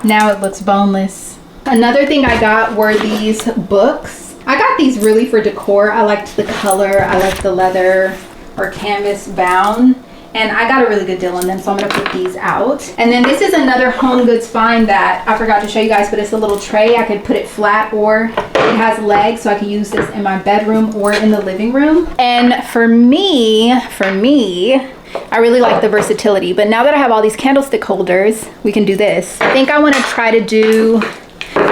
now it looks boneless. Another thing I got were these books. I got these really for decor. I liked the color, I liked the leather or canvas bound, and I got a really good deal on them, so I'm gonna put these out. And then this is another HomeGoods find that I forgot to show you guys, but it's a little tray. I could put it flat, or it has legs, so I can use this in my bedroom or in the living room. And for me, I really like the versatility, but now that I have all these candlestick holders, we can do this. I think I wanna try to do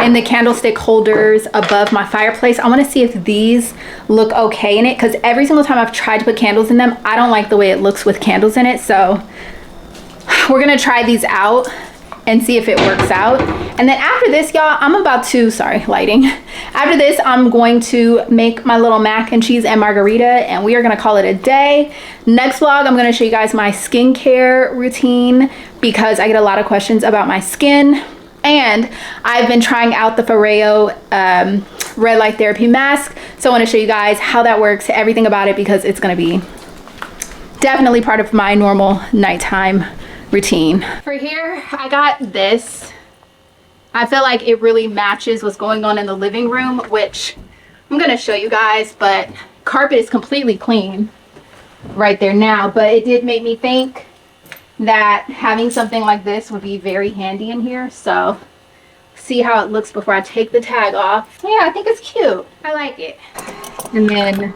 in the candlestick holders above my fireplace. I want to see if these look okay in it, because every single time I've tried to put candles in them, I don't like the way it looks with candles in it. So we're gonna try these out and see if it works out. And then after this, y'all, I'm about to, sorry, lighting. After this, I'm going to make my little mac and cheese and margarita, and we are gonna call it a day. Next vlog, I'm gonna show you guys my skincare routine, because I get a lot of questions about my skin. And I've been trying out the Foreo red light therapy mask, so I want to show you guys how that works, everything about it, because it's going to be definitely part of my normal nighttime routine. For here, I got this. I feel like it really matches what's going on in the living room, which I'm going to show you guys, but carpet is completely clean right there now, but it did make me think that having something like this would be very handy in here. So see how it looks before I take the tag off. Yeah, I think it's cute. I like it. And then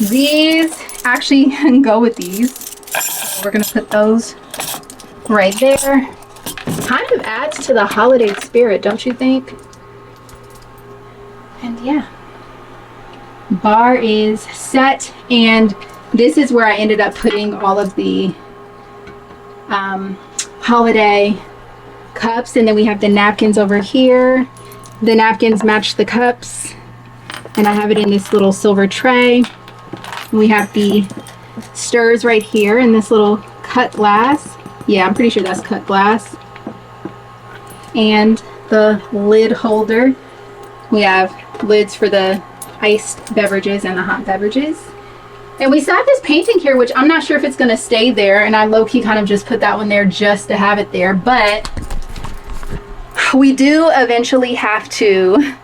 these actually go with these. We're gonna put those right there. Kind of adds to the holiday spirit, don't you think? And yeah, bar is set, and this is where I ended up putting all of the holiday cups. And then we have the napkins over here. The napkins match the cups, and I have it in this little silver tray. We have the stirs right here in this little cut glass. Yeah, I'm pretty sure that's cut glass. And the lid holder. We have lids for the iced beverages and the hot beverages. And we still have this painting here, which I'm not sure if it's going to stay there. And I low-key kind of just put that one there just to have it there. But we do eventually have to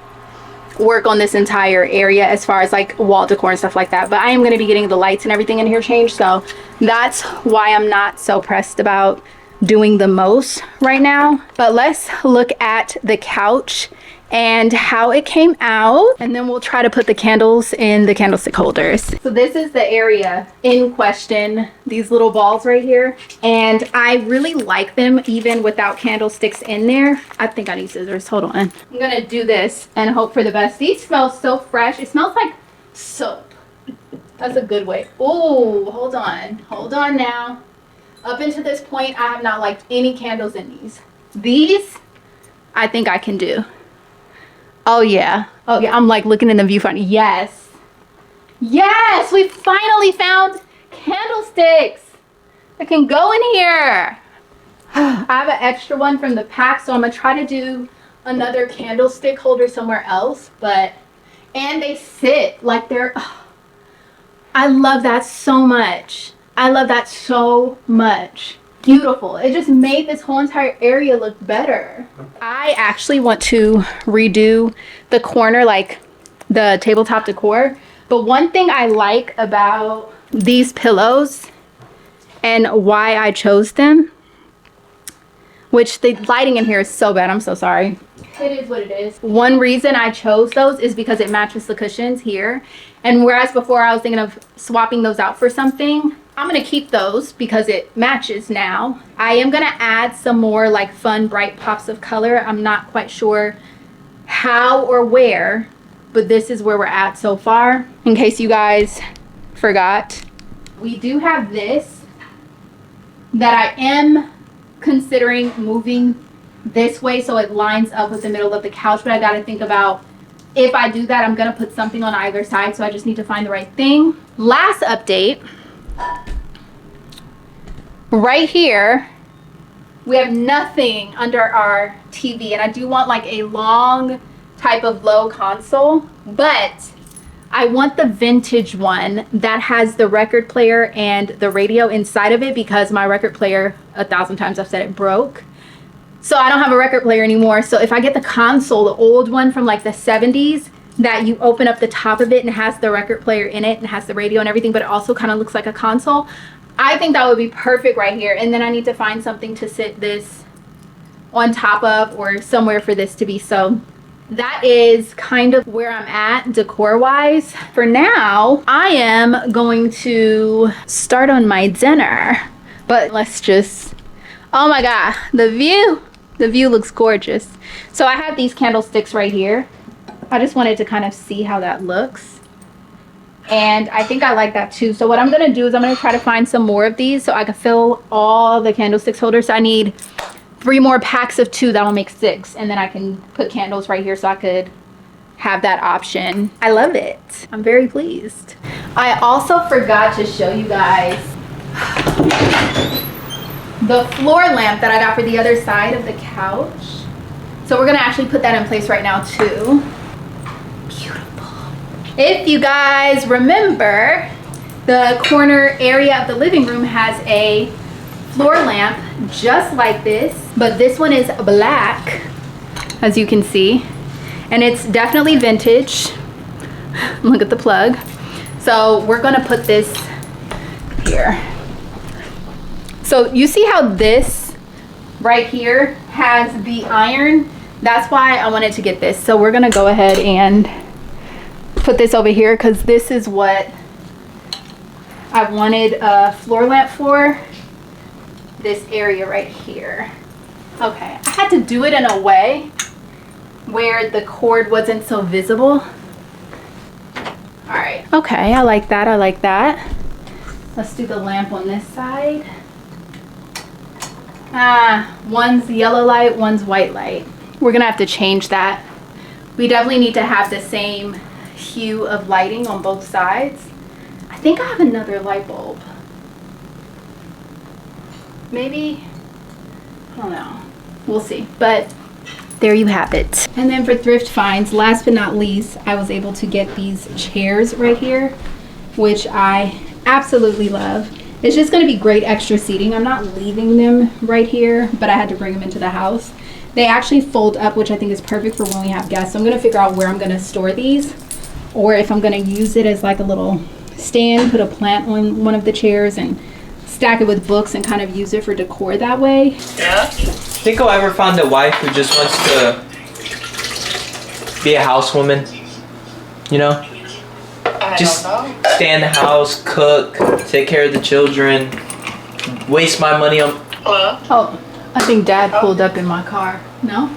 work on this entire area as far as like wall decor and stuff like that. But I am going to be getting the lights and everything in here changed. So that's why I'm not so pressed about doing the most right now. But let's look at the couch and how it came out, and then we'll try to put the candles in the candlestick holders. So this is the area in question, these little balls right here, and I really like them even without candlesticks in there. I think I need scissors, hold on. I'm gonna do this and hope for the best. These smell so fresh. It smells like soap. That's a good way. Oh, hold on now. Up until this point, I have not liked any candles in these. These, I think I can do. Oh yeah, I'm like looking in the viewfinder. Yes, we finally found candlesticks that can go in here. I have an extra one from the pack, so I'm gonna try to do another candlestick holder somewhere else. And they sit like they're, I love that so much. Beautiful. It just made this whole entire area look better. I actually want to redo the corner, like the tabletop decor. But one thing I like about these pillows and why I chose them, which the lighting in here is so bad, I'm so sorry. It is what it is. One reason I chose those is because it matches the cushions here. And whereas before I was thinking of swapping those out for something, I'm gonna keep those because it matches now. I am gonna add some more like fun bright pops of color. I'm not quite sure how or where, but this is where we're at so far. In case you guys forgot, we do have this that I am considering moving this way so it lines up with the middle of the couch, but I got to think about if I do that, I'm going to put something on either side, so I just need to find the right thing. Last update. Right here, we have nothing under our TV, and I do want like a long type of low console, but I want the vintage one that has the record player and the radio inside of it, because my record player, 1,000 times I've said it, broke. So I don't have a record player anymore. So if I get the console, the old one from like the 70s, that you open up the top of it and has the record player in it and has the radio and everything, but it also kind of looks like a console, I think that would be perfect right here. And then I need to find something to sit this on top of, or somewhere for this to be. So that is kind of where I'm at decor wise. For now, I am going to start on my dinner, but let's just, oh my God, the view looks gorgeous. So I have these candlesticks right here. I just wanted to kind of see how that looks. And I think I like that too. So what I'm gonna do is I'm gonna try to find some more of these so I can fill all the candlesticks holders. So I need 3 more packs of 2, that'll make 6. And then I can put candles right here so I could have that option. I love it. I'm very pleased. I also forgot to show you guys the floor lamp that I got for the other side of the couch. So we're gonna actually put that in place right now too. Beautiful. If you guys remember, the corner area of the living room has a floor lamp just like this, but this one is black, as you can see, and it's definitely vintage. Look at the plug. So we're gonna put this here. So you see how this right here has the iron? That's why I wanted to get this. So we're gonna go ahead and put this over here, because this is what I wanted a floor lamp for, this area right here. Okay, I had to do it in a way where the cord wasn't so visible. All right, okay, I like that, I like that. Let's do the lamp on this side. One's yellow light, one's white light. We're gonna have to change that. We definitely need to have the same hue of lighting on both sides. I think I have another light bulb. Maybe, I don't know. We'll see, but there you have it. And then for thrift finds, last but not least, I was able to get these chairs right here, which I absolutely love. It's just gonna be great extra seating. I'm not leaving them right here, but I had to bring them into the house. They actually fold up, which I think is perfect for when we have guests. So I'm gonna figure out where I'm gonna store these, or if I'm gonna use it as like a little stand, put a plant on one of the chairs and stack it with books and kind of use it for decor that way. Yeah. Think I'll ever find a wife who just wants to be a housewoman, you know? Just stay in the house, cook, take care of the children, waste my money on... Oh, I think Dad pulled up in my car. No?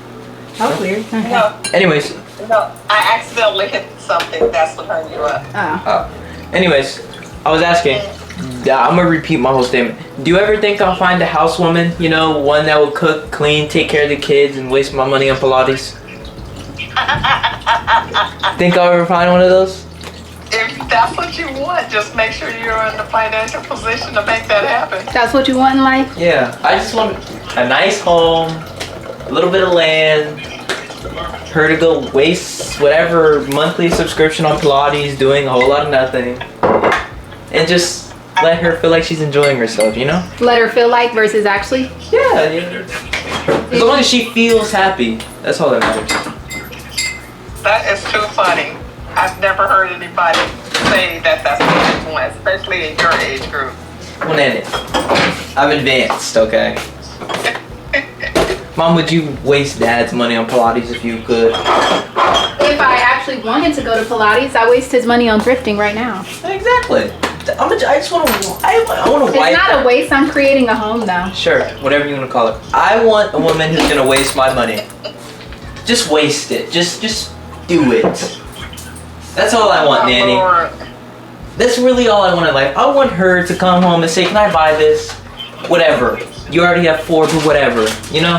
That was weird. Okay. No, Anyways, no, I accidentally hit something. That's what hung you up. Oh. anyways, I was asking, I'm gonna repeat my whole statement. Do you ever think I'll find a housewoman, you know, one that will cook, clean, take care of the kids, and waste my money on Pilates? Think I'll ever find one of those? If that's what you want, just make sure you're in the financial position to make that happen. That's what you want in life? Yeah, I just want a nice home, a little bit of land, her to go waste whatever monthly subscription on Pilates, doing a whole lot of nothing, and just let her feel like she's enjoying herself, you know? Let her feel like versus actually? Yeah. As long as she feels happy, that's all that matters. That is too funny. I've never heard anybody say that that's what they want, especially in your age group. Well, Nanny, I'm advanced, okay? Mom, would you waste Dad's money on Pilates if you could? If I actually wanted to go to Pilates, I waste his money on thrifting right now. Exactly. I just want to. I want a wife. It's not a waste. I'm creating a home though. Sure, whatever you want to call it. I want a woman who's gonna waste my money. Just waste it. Just do it. That's all I want, Nanny. Lord. That's really all I want in life. I want her to come home and say, "Can I buy this?" whatever. You already have 4, but whatever, you know?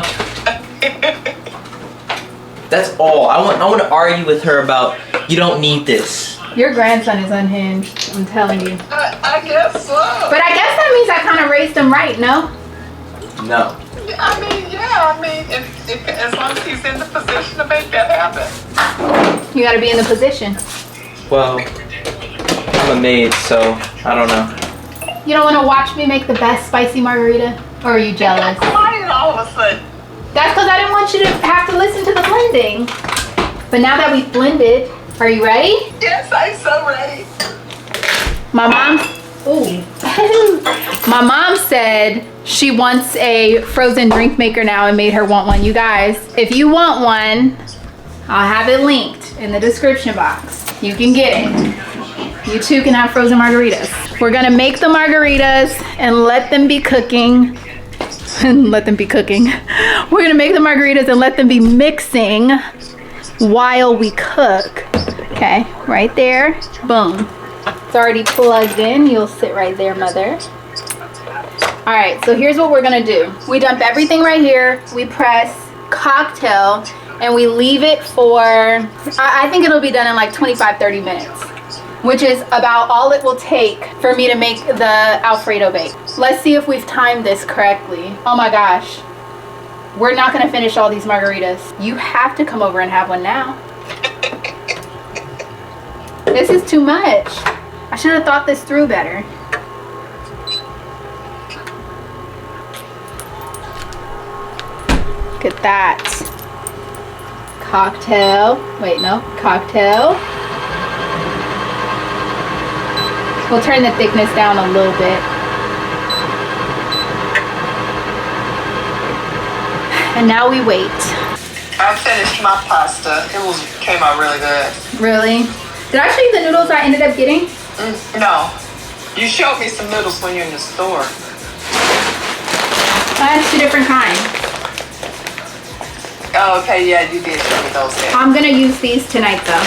That's all. I want to argue with her about, you don't need this. Your grandson is unhinged, I'm telling you. I guess so. But I guess that means I kind of raised him right, no? No. I mean, if as long as he's in the position to make that happen. You gotta be in the position. Well, I'm a maid, so I don't know. You don't want to watch me make the best spicy margarita? Or are you jealous? Quiet all of a sudden. That's because I didn't want you to have to listen to the blending. But now that we've blended, are you ready? Yes, I'm so ready. My mom, ooh. My mom said she wants a frozen drink maker now and made her want one. You guys, if you want one, I'll have it linked in the description box. You can get it. You too can have frozen margaritas. We're gonna make the margaritas and let them be cooking. And let them be cooking. We're gonna make the margaritas and let them be mixing while we cook. Okay, right there, boom. It's already plugged in. You'll sit right there, mother. All right, so here's what we're gonna do. We dump everything right here. We press cocktail and we leave it for, I think it'll be done in like 25-30 minutes, which is about all it will take for me to make the Alfredo bake. Let's see if we've timed this correctly. Oh my gosh. We're not gonna finish all these margaritas. You have to come over and have one now. This is too much. I should have thought this through better. Look at that. Cocktail. Wait, no. Cocktail. We'll turn the thickness down a little bit. And now we wait. I finished my pasta. It came out really good. Really? Did I show you the noodles I ended up getting? No. You showed me some noodles when you're in the store. I had 2 different kinds. Oh, okay, yeah, you did show me those things. I'm gonna use these tonight though.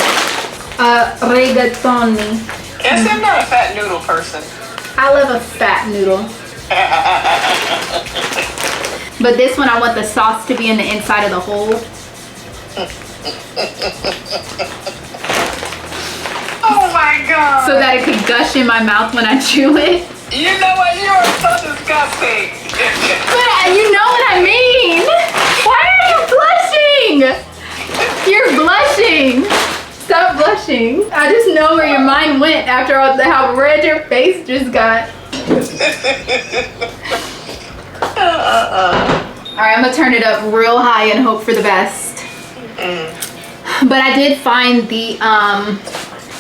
Rigatoni. Yes, I'm not a fat noodle person. I love a fat noodle. But this one I want the sauce to be in the inside of the hole. Oh my God. So that it could gush in my mouth when I chew it. You know what? You are so disgusting. But you know what I mean. Why are you blushing? You're blushing. Stop blushing. I just know where your mind went after all how red your face just got. Alright, I'm gonna turn it up real high and hope for the best. But I did find the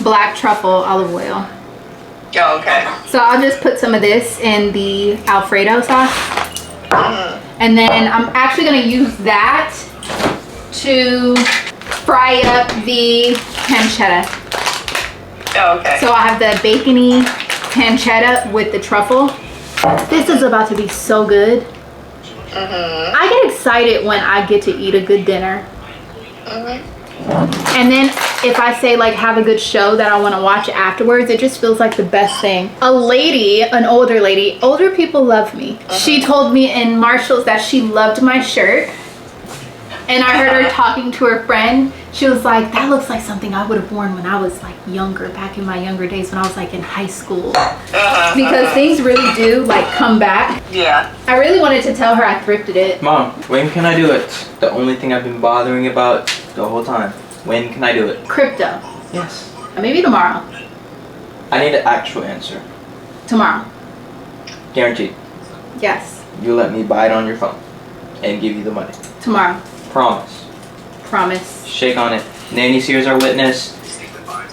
black truffle olive oil. Oh, okay. So I'll just put some of this in the Alfredo sauce. And then I'm actually gonna use that to fry up the pancetta. Oh, okay. So I have the bacony pancetta with the truffle. This is about to be so good. I get excited when I get to eat a good dinner. And then if I say like have a good show that I want to watch afterwards, it just feels like the best thing. A lady, an older lady, older people love me. She told me in Marshall's that she loved my shirt. And I heard her talking to her friend. She was like, that looks like something I would have worn when I was like younger, back in my younger days when I was like in high school. Because things really do like come back. Yeah. I really wanted to tell her I thrifted it. Mom, when can I do it? The only thing I've been bothering about the whole time. When can I do it? Crypto. Yes. Maybe tomorrow. I need an actual answer. Tomorrow. Guaranteed. Yes. You let me buy it on your phone and give you the money. Tomorrow. Promise. Promise. Shake on it. Nanny Sears, our witness.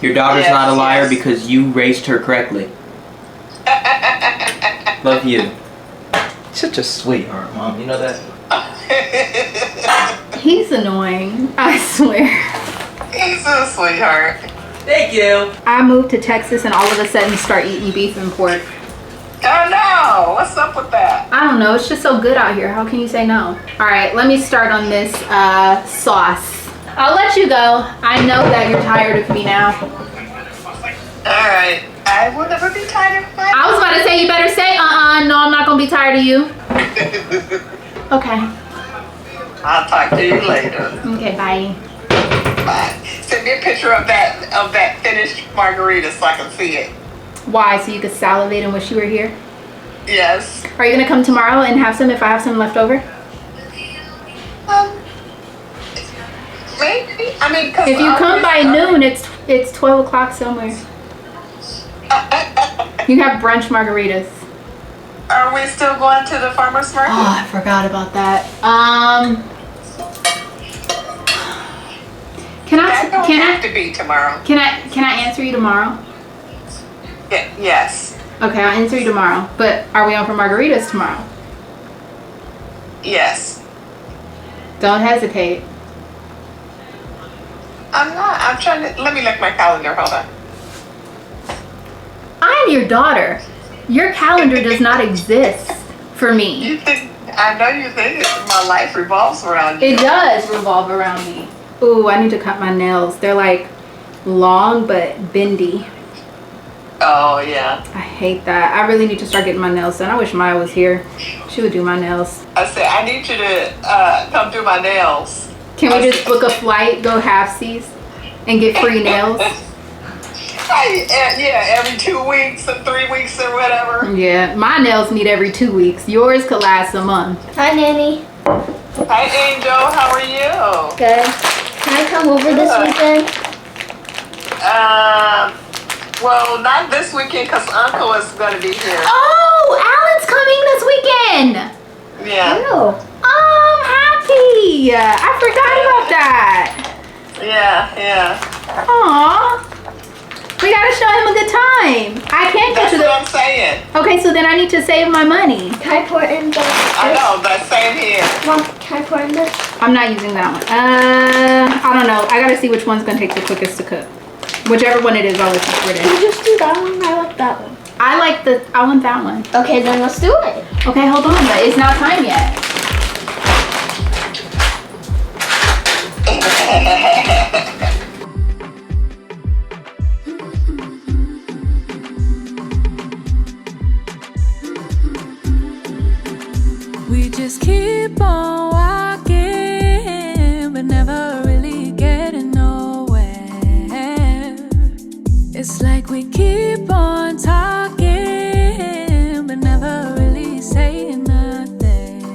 Your daughter's Yes, not a liar yes. because you raised her correctly. Love you. Such a sweetheart, Mom. You know that? He's annoying. I swear. He's a sweetheart. Thank you. I moved to Texas and all of a sudden start eating beef and pork. Oh no, what's up with that? I don't know. It's just so good out here. How can you say no? All right, let me start on this sauce. I'll let you go. I know that you're tired of me now. All right, I will never be tired of my. I was about to say you better say no, I'm not gonna be tired tired of you. Okay. I'll talk to you later. Okay, bye. Bye. Send me a picture of that finished margarita so I can see it. Why? So you could salivate and wish you were here? Yes. Are you gonna come tomorrow and have some if I have some left over? Maybe. I mean, 'cause If you come by noon, it's 12 o'clock somewhere. You have brunch margaritas. Are we still going to the farmer's market? Oh, I forgot about that. That don't have to be tomorrow. Can I answer you tomorrow? Yes. Okay, I'll answer you tomorrow. But are we on for margaritas tomorrow? Yes. Don't hesitate. I'm not. I'm trying to. Let me look my calendar. Hold on. I'm your daughter. Your calendar does not exist for me. You think? I know you think my life revolves around you. It does revolve around me. Ooh, I need to cut my nails. They're like long but bendy. Oh yeah. I hate that. I really need to start getting my nails done. I wish Maya was here. She would do my nails. I said I need you to come do my nails. Can we just book a flight, go halfsies, and get free nails? Yeah, every 2 weeks or 3 weeks or whatever. Yeah, my nails meet every 2 weeks. Yours could last a month. Hi, Nanny. Hi, Angel. How are you? Good. Can I come over this weekend? Well, not this weekend because Uncle is going to be here. Oh, Alan's coming this weekend. Yeah. Oh. I'm happy. I forgot about that. Yeah. Aw. We gotta show him a good time. I can't go That's to what I'm saying. Okay, so then I need to save my money. Can I pour in this? I know, but same here. Mom, can I pour in this? I'm not using that one. I don't know. I gotta see which one's gonna take the quickest to cook. Whichever one it is, I'll let you pour it Can in. we just do that one? I like that one. I want that one. Okay, then let's do it. Okay, hold on, but it's not time yet. We just keep on walking, but never really getting nowhere. It's like we keep on talking, but never really saying nothing.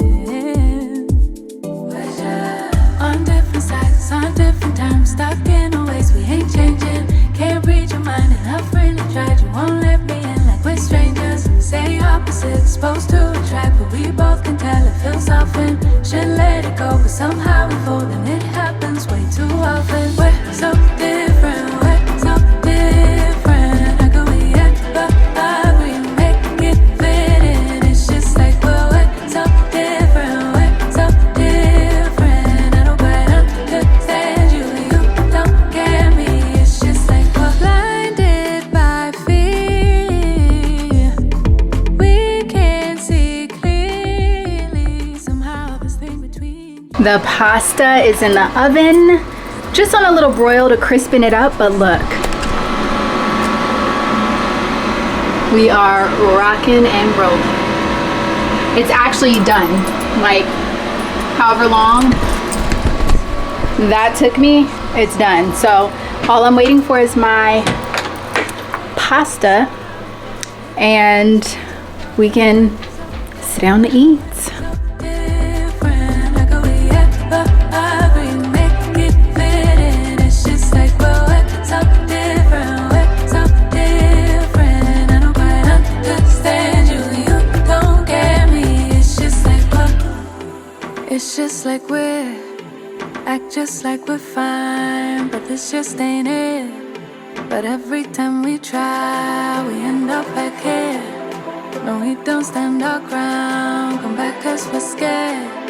On different sides, on different times, stuck in a ways we ain't changing. Can't read your mind, and I've really tried. You won't let me in like we're strangers. Say opposites, supposed to attract, but we both can tell it feels often. Should let it go, but somehow we fold, and it happens way too often. We're so different, we're so different. How could we ever agree, make it fit in? It's just like we're so different, we're so different. I don't quite understand you, you don't get me. It's just like we're blinded by fear. We can't see clearly. Somehow this thing between. The pasta is in the oven. Just on a little broil to crispen it up, but look. We are rocking and rolling. It's actually done. Like, however long that took me, it's done. So all I'm waiting for is my pasta, and we can sit down to eat. Different. How could we ever agree, make it fit in? It's just like we're so different, we're so different. I don't quite understand you, you don't get me. It's just like we're act just like we're fine, but this just ain't it. But every time we try, we end up back here. No, we don't stand our ground, come back 'cause we're scared.